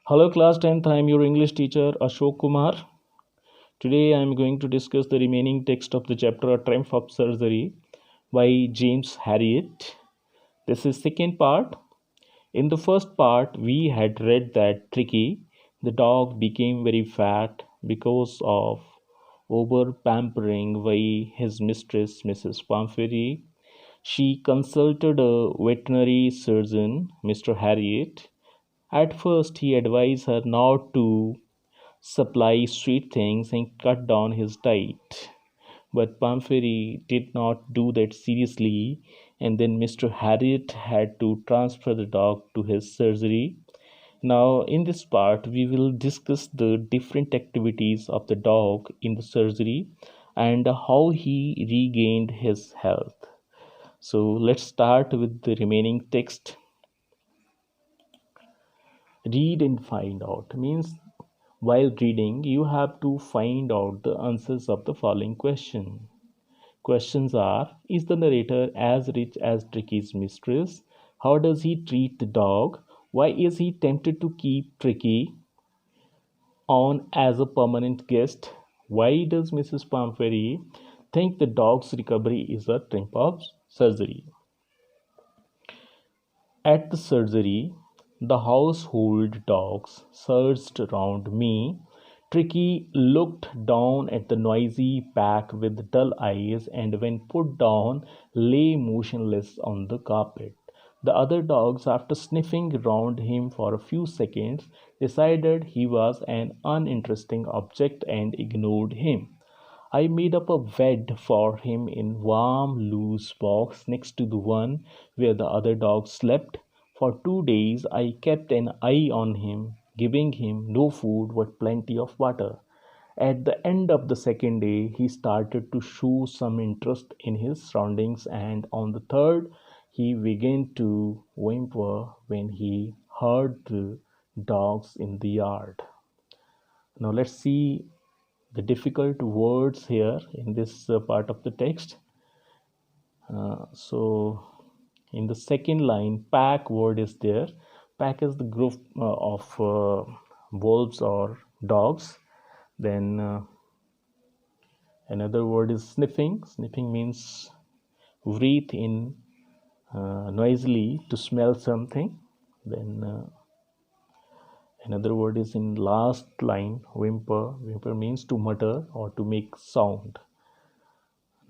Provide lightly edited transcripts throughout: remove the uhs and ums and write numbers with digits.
Hello, class 10th. I am your English teacher Ashok Kumar. Today I am going to discuss the remaining text of the chapter A Triumph of Surgery by James Harriet. This is second part. In the first part, we had read that Tricky, the dog, became very fat because of over pampering by his mistress, Mrs. Pamphily. She consulted a veterinary surgeon, Mr. Harriet. At first, he advised her not to supply sweet things and cut down his diet. But Pamphily did not do that seriously, and then Mr. Harriet had to transfer the dog to his surgery. Now, in this part, we will discuss the different activities of the dog in the surgery and how he regained his health. So, let's start with the remaining text. Read and find out means while reading, you have to find out the answers of the following question. Questions are: is the narrator as rich as Tricky's mistress? How does he treat the dog? Why is he tempted to keep Tricky on as a permanent guest? Why does Mrs. Pamphily think the dog's recovery is a triumph of surgery? At the surgery, the household dogs surged around me. Tricky looked down at the noisy pack with dull eyes and, when put down, lay motionless on the carpet. The other dogs, after sniffing round him for a few seconds, decided he was an uninteresting object and ignored him. I made up a bed for him in warm, loose box next to the one where the other dogs slept. For 2 days I kept an eye on him, giving him no food but plenty of water. At the end of the second day, he started to show some interest in his surroundings, and on the third, he began to whimper when he heard the dogs in the yard. Now, let's see the difficult words here in this part of the text. So, in the second line, pack word is there. Pack is the group of wolves or dogs. Then another word is sniffing. Sniffing means breathe in noisily to smell something. Then another word is in last line, whimper. Whimper means to mutter or to make sound.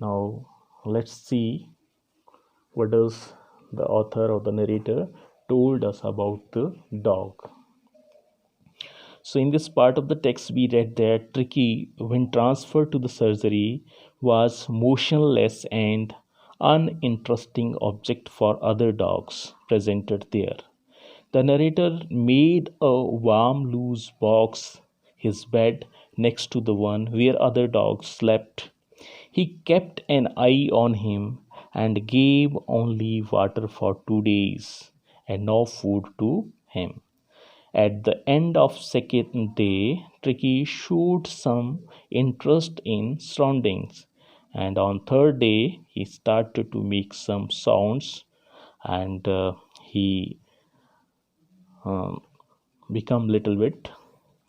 Now let's see what does the author or the narrator told us about the dog. So in this part of the text we read that Tricky, when transferred to the surgery, was motionless and uninteresting object for other dogs presented there. The narrator made a warm loose box his bed next to the one where other dogs slept. He kept an eye on him and gave only water for 2 days and no food to him. At the end of second day, Tricky showed some interest in surroundings, and on third day he started to make some sounds, and he um, become little bit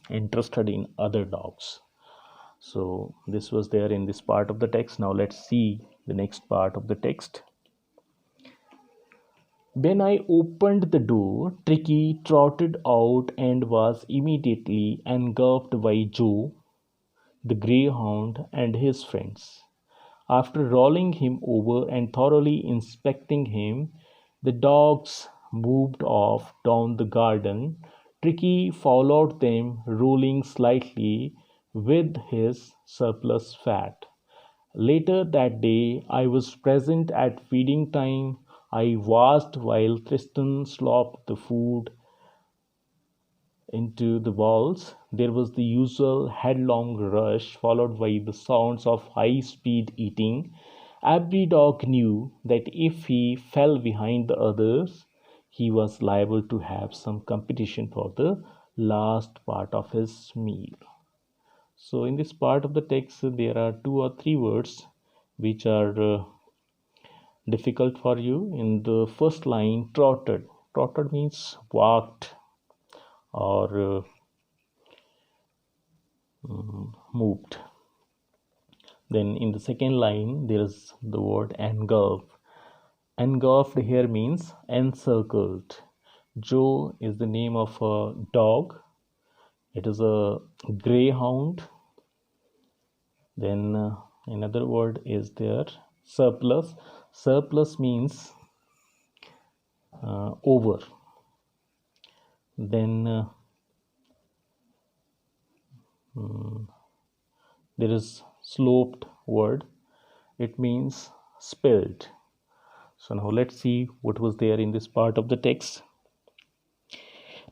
interested in other dogs. So this was there in this part of the text. Now let's see the next part of the text. When I opened the door, Tricky trotted out and was immediately engulfed by Joe, the greyhound, and his friends. After rolling him over and thoroughly inspecting him, the dogs moved off down the garden. Tricky followed them, rolling slightly with his surplus fat. Later that day, I was present at feeding time. I watched while Tristan slopped the food into the bowls. There was the usual headlong rush, followed by the sounds of high speed eating. Every dog knew that if he fell behind the others, he was liable to have some competition for the last part of his meal. So, in this part of the text, there are 2 or 3 words which are difficult for you. In the first line, trotted. Trotted means walked or moved. Then in the second line there is the word engulf. Engulfed here means encircled. Joe is the name of a dog. It is a greyhound. Then another word is there, surplus. Surplus means over. Then there is sloped word. It means spilled. So now let's see what was there in this part of the text.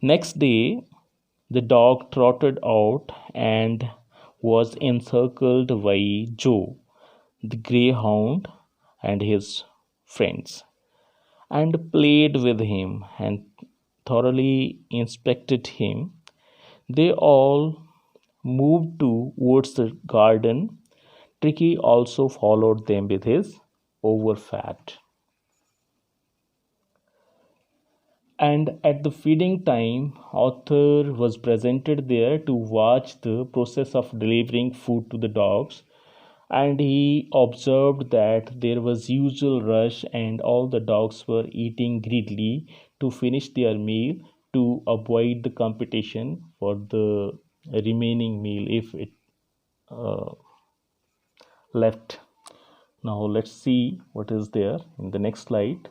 Next day, the dog trotted out and was encircled by Joe, the greyhound, and his friends, and played with him and thoroughly inspected him. They all moved towards the garden. Tricky also followed them with his overfat. And at the feeding time, Arthur was presented there to watch the process of delivering food to the dogs, and he observed that there was usual rush and all the dogs were eating greedily to finish their meal to avoid the competition for the remaining meal if it uh, left. Now let's see what is there in the next slide.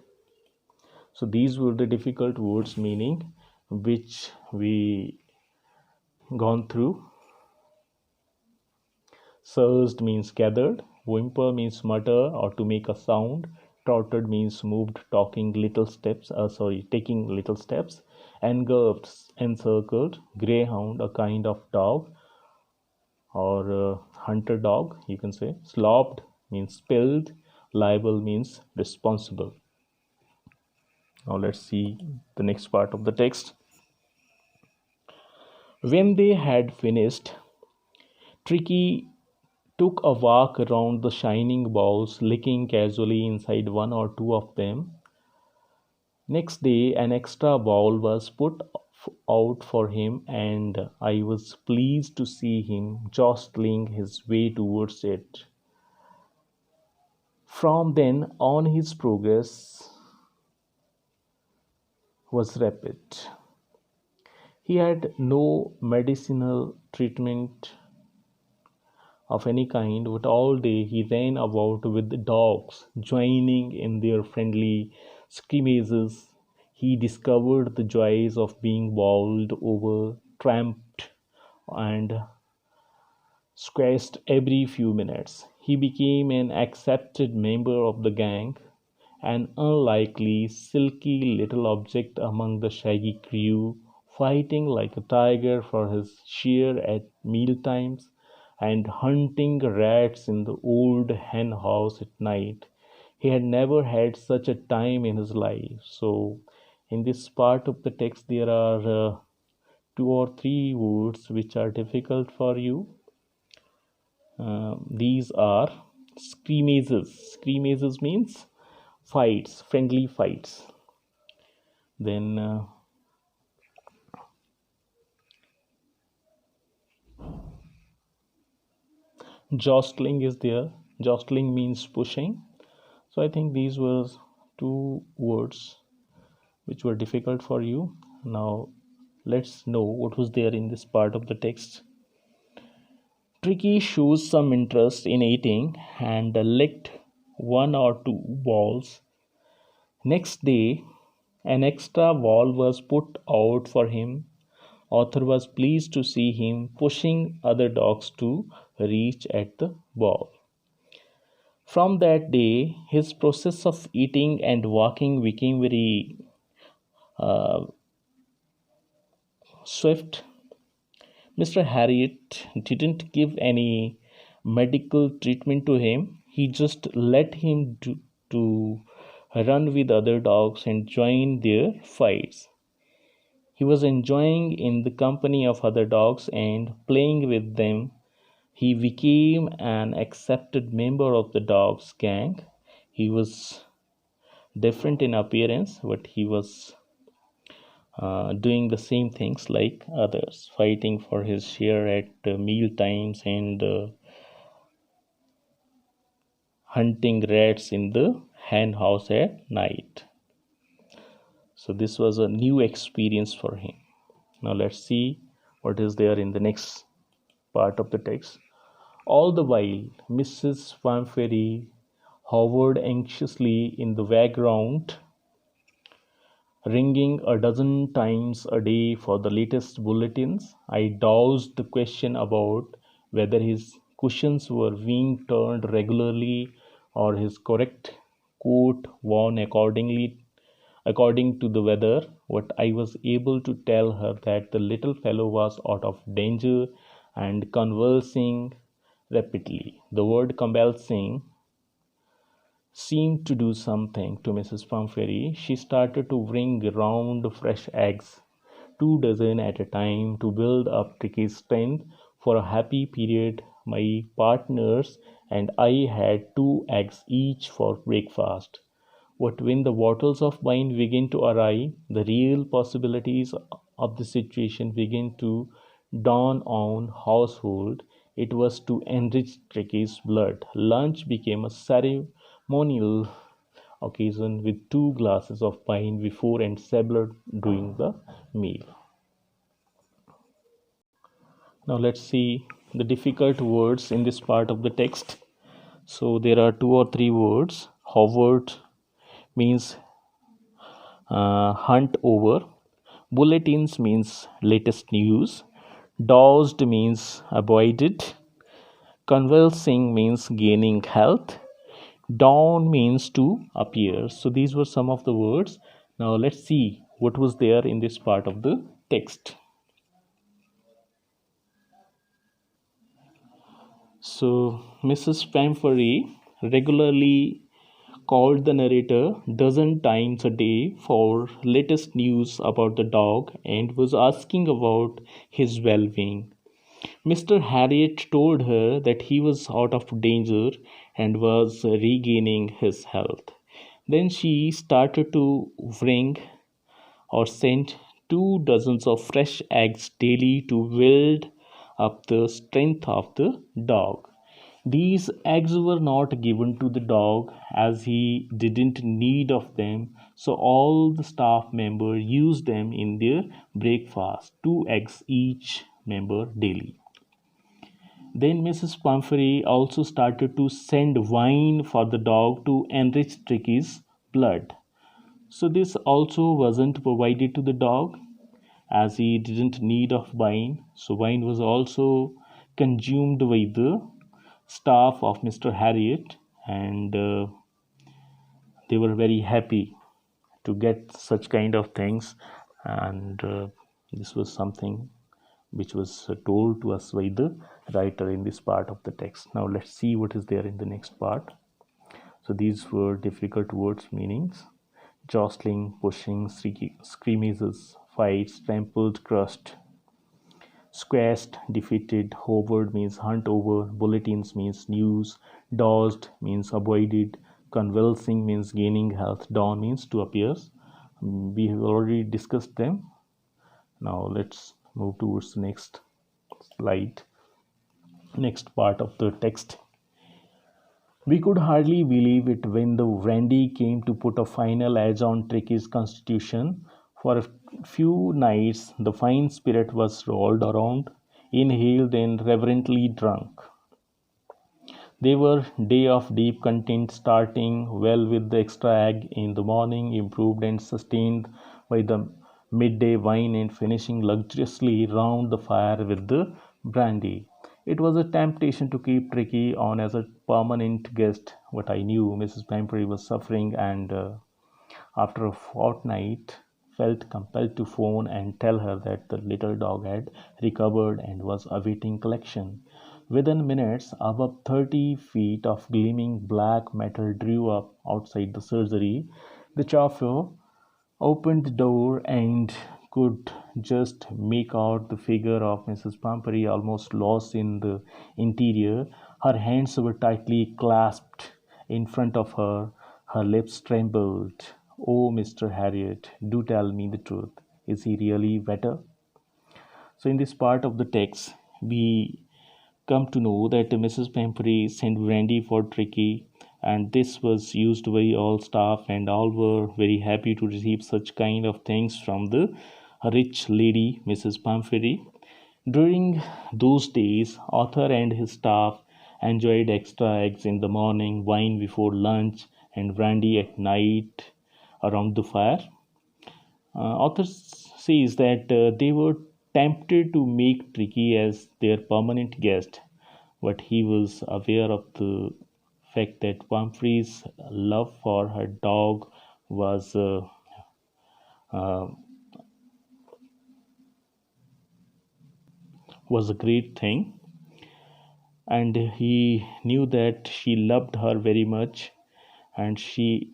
So these were the difficult words meaning which we gone through. Surged means gathered, whimper means mutter or to make a sound, trotted means moved, taking little steps, engulfed, encircled, greyhound, a kind of dog or hunter dog, you can say. Slopped means spilled, liable means responsible. Now let's see the next part of the text. When they had finished, Tricky took a walk around the shining bowls, licking casually inside one or two of them. Next day, an extra bowl was put out for him, and I was pleased to see him jostling his way towards it. From then on, his progress was rapid. He had no medicinal treatment of any kind, but all day he ran about with the dogs, joining in their friendly scrimmages. He discovered the joys of being bowled over, tramped, and squashed every few minutes. He became an accepted member of the gang, an unlikely, silky little object among the shaggy crew, fighting like a tiger for his share at meal times and hunting rats in the old hen house at night. He had never had such a time in his life. So, in this part of the text, there are two or three words which are difficult for you. These are scrimmages. Scrimmages means fights, friendly fights. Then jostling is there. Jostling means pushing. So I think these were two words which were difficult for you. Now let's know what was there in this part of the text. Tricky shows some interest in eating and licked one or two balls. Next day, an extra ball was put out for him. Arthur was pleased to see him pushing other dogs to reach at the ball. From that day, his process of eating and walking became very uh, swift. Mr. Harriet didn't give any medical treatment to him. He just let him to run with other dogs and join their fights. He was enjoying in the company of other dogs and playing with them. He became an accepted member of the dog's gang. He was different in appearance, but he was doing the same things like others, fighting for his share at meal times and hunting rats in the hen house at night. So this was a new experience for him. Now let's see what is there in the next part of the text. All the while, Mrs. Pamphily hovered anxiously in the background, ringing a dozen times a day for the latest bulletins. I dodged the question about whether his cushions were being turned regularly or his correct coat worn according to the weather. What I was able to tell her that the little fellow was out of danger and convulsing rapidly. The word convulsing seemed to do something to Mrs. Pumphrey. She started to bring round fresh eggs, 2 dozen at a time, to build up Tricky's strength for a happy period. My partners and I had 2 eggs each for breakfast. But when the bottles of wine began to arrive, the real possibilities of the situation began to dawn on household. It was to enrich Tricky's blood. Lunch became a ceremonial occasion with 2 glasses of wine before and several during the meal. Now let's see the difficult words in this part of the text. So there are 2 or 3 words. Howard means hunt over. Bulletins means latest news. Dosed means avoided. Convulsing means gaining health. Dawn means to appear. So these were some of the words. Now let's see what was there in this part of the text. So Mrs. Pamphily regularly called the narrator dozen times a day for latest news about the dog and was asking about his well-being. Mr. Harriet told her that he was out of danger and was regaining his health. Then she started to bring or send 2 dozens of fresh eggs daily to build up the strength of the dog. These eggs were not given to the dog as he didn't need of them, so all the staff member used them in their breakfast, 2 eggs each member daily. Then Mrs. Pumphrey also started to send wine for the dog to enrich Tricky's blood. So this also wasn't provided to the dog as he didn't need of wine. So wine was also consumed by the staff of Mr. Harriet, and they were very happy to get such kind of things. And this was something which was told to us by the writer in this part of the text. Now let's see what is there in the next part. So these were difficult words meanings: jostling, pushing, scrimmages, fights, trampled, crushed, squashed, defeated. Hovered means hunt over. Bulletins means news. Dodged means avoided. Convulsing means gaining health. Dawn means to appear. We have already discussed them. Now let's move towards the next slide, next part of the text. We could hardly believe it when the brandy came to put a final edge on Tricky's constitution. For a few nights, the fine spirit was rolled around, inhaled, and reverently drunk. They were day of deep content, starting well with the extra egg in the morning, improved and sustained by the midday wine, and finishing luxuriously round the fire with the brandy. It was a temptation to keep Tricky on as a permanent guest, but I knew Mrs. Pamphily was suffering, and after a fortnight felt compelled to phone and tell her that the little dog had recovered and was awaiting collection. Within minutes, above 30 feet of gleaming black metal drew up outside the surgery. The chauffeur opened the door and could just make out the figure of Mrs. Pumphrey almost lost in the interior. Her hands were tightly clasped in front of her. Her lips trembled. "Oh, Mr. Harriet, do tell me the truth. Is he really better? So, in this part of the text, we come to know that Mrs. Pampery sent brandy for Tricky, and this was used by all staff, and all were very happy to receive such kind of things from the rich lady, Mrs. Pampery. During those days, Arthur and his staff enjoyed extra eggs in the morning, wine before lunch, and brandy at night around the fire. Author says that they were tempted to make Tricky as their permanent guest, but he was aware of the fact that Pumphrey's love for her dog was uh, was a great thing, and he knew that she loved her very much, and she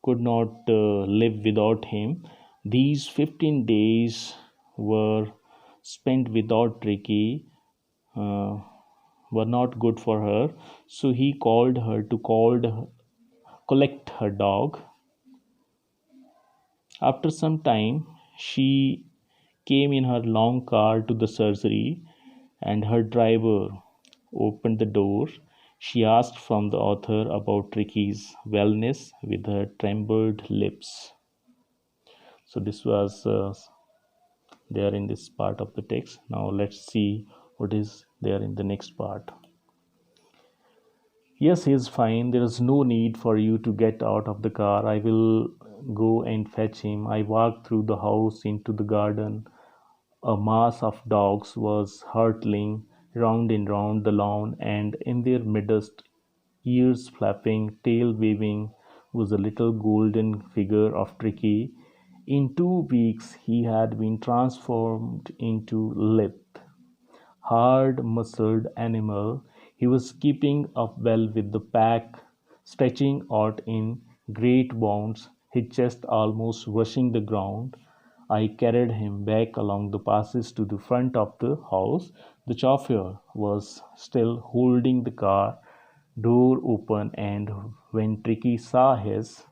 could not live without him. These 15 days were spent without Tricky, uh, were not good for her. So he called her to collect her dog. After some time, she came in her long car to the surgery, and her driver opened the door. She asked from the author about Tricky's wellness with her trembled lips. So this was there in this part of the text. Now let's see what is there in the next part. Yes, he is fine. There is no need for you to get out of the car. I will go and fetch him. I walked through the house into the garden. A mass of dogs was hurtling round and round the lawn, and in their midst, ears flapping, tail waving, was a little golden figure of Tricky. In 2 weeks, he had been transformed into lithe, hard-muscled animal. He was keeping up well with the pack, stretching out in great bounds, his chest almost brushing the ground. I carried him back along the passage to the front of the house. The chauffeur was still holding the car door open, and when Tricky saw his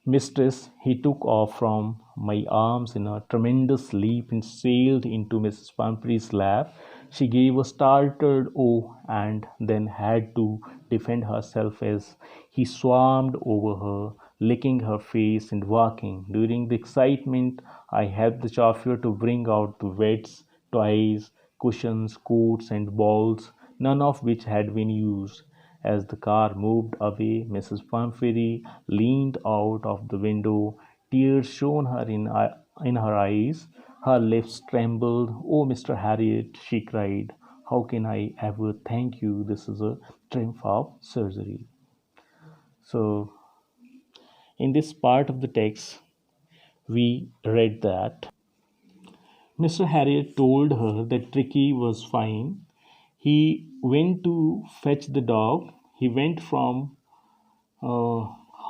mistress, he took off from my arms in a tremendous leap and sailed into Mrs. Pumphrey's lap. She gave a startled "oh" and then had to defend herself as he swarmed over her, licking her face and walking. During the excitement, I helped the chauffeur to bring out the wets, toys, cushions, coats, and balls, none of which had been used. As the car moved away, Mrs. Pumphrey leaned out of the window. Tears shone her in her eyes. Her lips trembled. "Oh, Mr. Harriet," she cried, "how can I ever thank you? This is a triumph of surgery." So, in this part of the text, we read that Mr. Harriet told her that Tricky was fine. He went to fetch the dog. He went from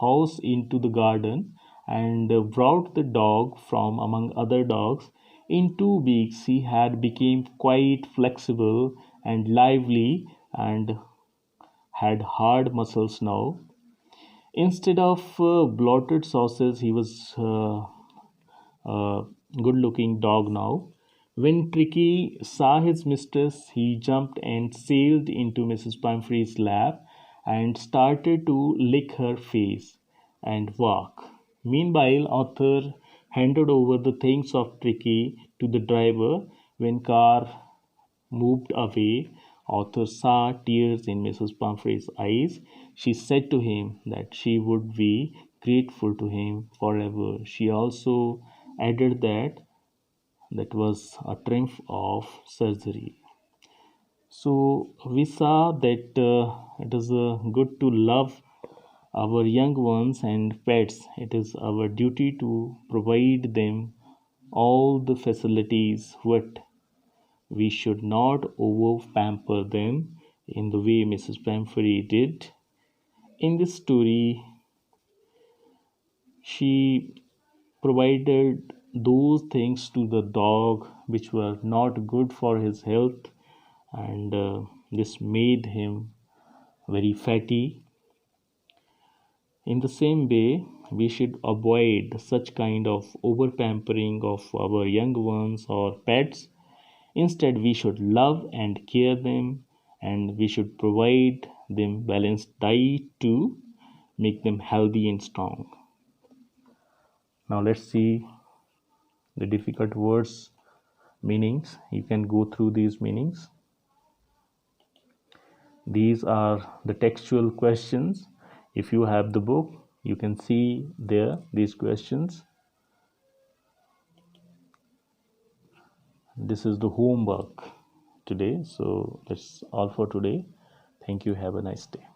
house into the garden and brought the dog from among other dogs. In 2 weeks he had become quite flexible and lively and had hard muscles now. Instead of bloated sauces, he was a good looking dog now. When Tricky saw his mistress, he jumped and sailed into Mrs. Pumphrey's lap and started to lick her face and walk. Meanwhile, Arthur handed over the things of Tricky to the driver. When car moved away, Arthur saw tears in Mrs. Pumphrey's eyes. She said to him that she would be grateful to him forever. She also added that that was a triumph of surgery. So we saw that it is good to love our young ones and pets. It is our duty to provide them all the facilities, but we should not over pamper them in the way Mrs. Pampery did. In this story, she provided those things to the dog which were not good for his health, and this made him very fatty. In the same way, we should avoid such kind of over pampering of our young ones or pets. Instead, we should love and care them, and we should provide them balanced diet to make them healthy and strong. Now let's see the difficult words meanings. You can go through these meanings. These are the textual questions. If you have the book, you can see there these questions. This is the homework today. So that's all for today. Thank you. Have a nice day.